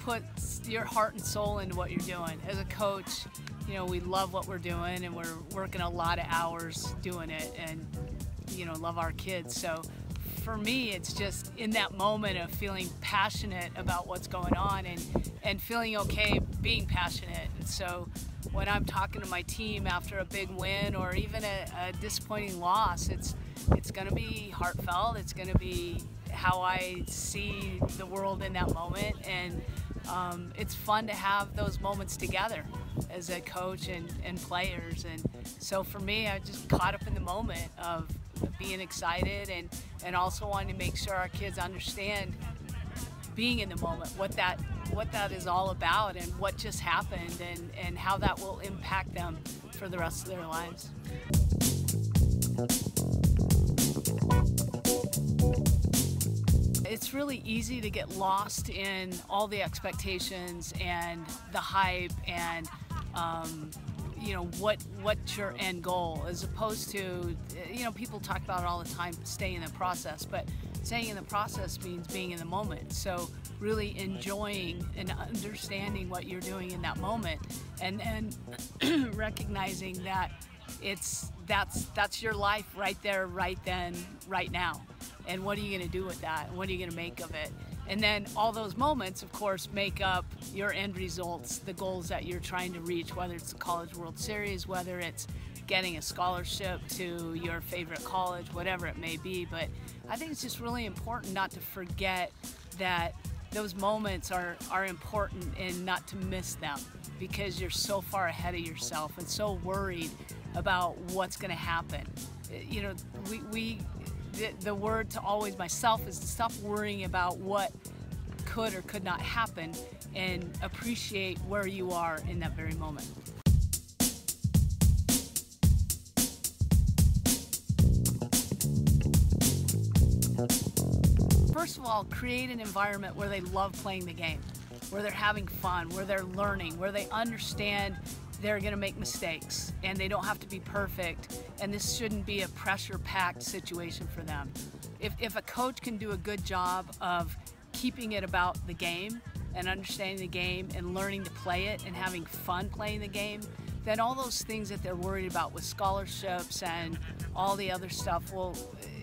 put your heart and soul into what you're doing. As a coach, you know, we love what we're doing and we're working a lot of hours doing it, and you know, love our kids. So for me, it's just in that moment of feeling passionate about what's going on and feeling okay being passionate. And so when I'm talking to my team after a big win or even a disappointing loss, it's going to be heartfelt. It's going to be how I see the world in that moment, and it's fun to have those moments together as a coach and players. And so for me, I just caught up in the moment of being excited and also wanting to make sure our kids understand being in the moment, what that is all about and what just happened, and how that will impact them for the rest of their lives. It's really easy to get lost in all the expectations and the hype and you know, what's your end goal, as opposed to, you know, people talk about it all the time, staying in the process, but staying in the process means being in the moment. So really enjoying and understanding what you're doing in that moment, and recognizing that that's your life right there, right then, right now. And what are you going to do with that? And what are you going to make of it? And then all those moments, of course, make up your end results, the goals that you're trying to reach, whether it's the College World Series, whether it's getting a scholarship to your favorite college, whatever it may be. But I think it's just really important not to forget that those moments are important and not to miss them, because you're so far ahead of yourself and so worried about what's going to happen. You know, the word to always myself is to stop worrying about what could or could not happen and appreciate where you are in that very moment. First of all, create an environment where they love playing the game, where they're having fun, where they're learning, where they understand they're going to make mistakes and they don't have to be perfect, and this shouldn't be a pressure-packed situation for them. If a coach can do a good job of keeping it about the game and understanding the game and learning to play it and having fun playing the game, then all those things that they're worried about with scholarships and all the other stuff,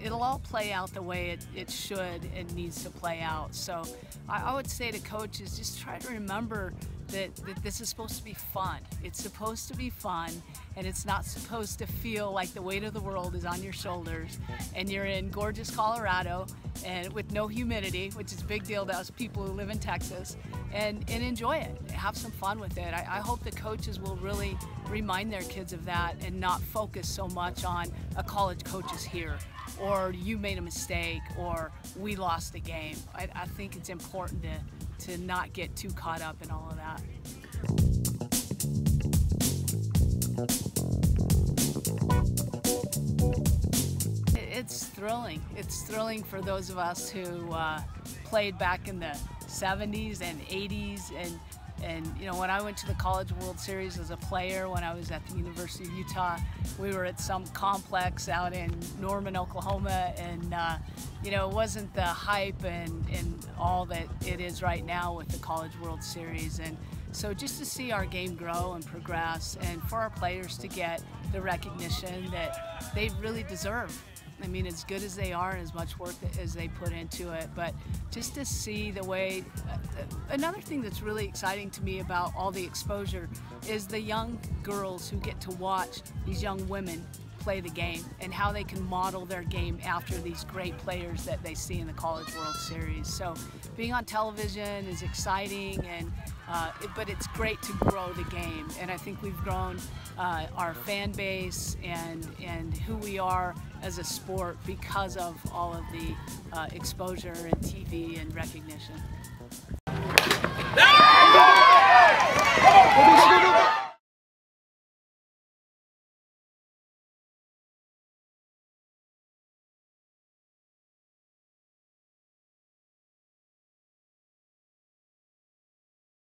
it'll all play out the way it should and needs to play out. So I would say to coaches, just try to remember that this is supposed to be fun. It's supposed to be fun, and it's not supposed to feel like the weight of the world is on your shoulders and you're in gorgeous Colorado and with no humidity, which is a big deal to us people who live in Texas, and enjoy it. Have some fun with it. I hope the coaches will really remind their kids of that and not focus so much on a college coach is here, or you made a mistake, or we lost a game. I think it's important to not get too caught up in all of that. It's thrilling. It's thrilling for those of us who played back in the 70s and 80s, and you know, when I went to the College World Series as a player, when I was at the University of Utah, we were at some complex out in Norman, Oklahoma, and you know, it wasn't the hype and all that it is right now with the College World Series. And so just to see our game grow and progress, and for our players to get the recognition that they really deserve. I mean, as good as they are and as much work as they put into it, but just to see the way, another thing that's really exciting to me about all the exposure is the young girls who get to watch these young women play the game and how they can model their game after these great players that they see in the College World Series. So being on television is exciting, and but it's great to grow the game, and I think we've grown our fan base and who we are as a sport because of all of the exposure and TV and recognition.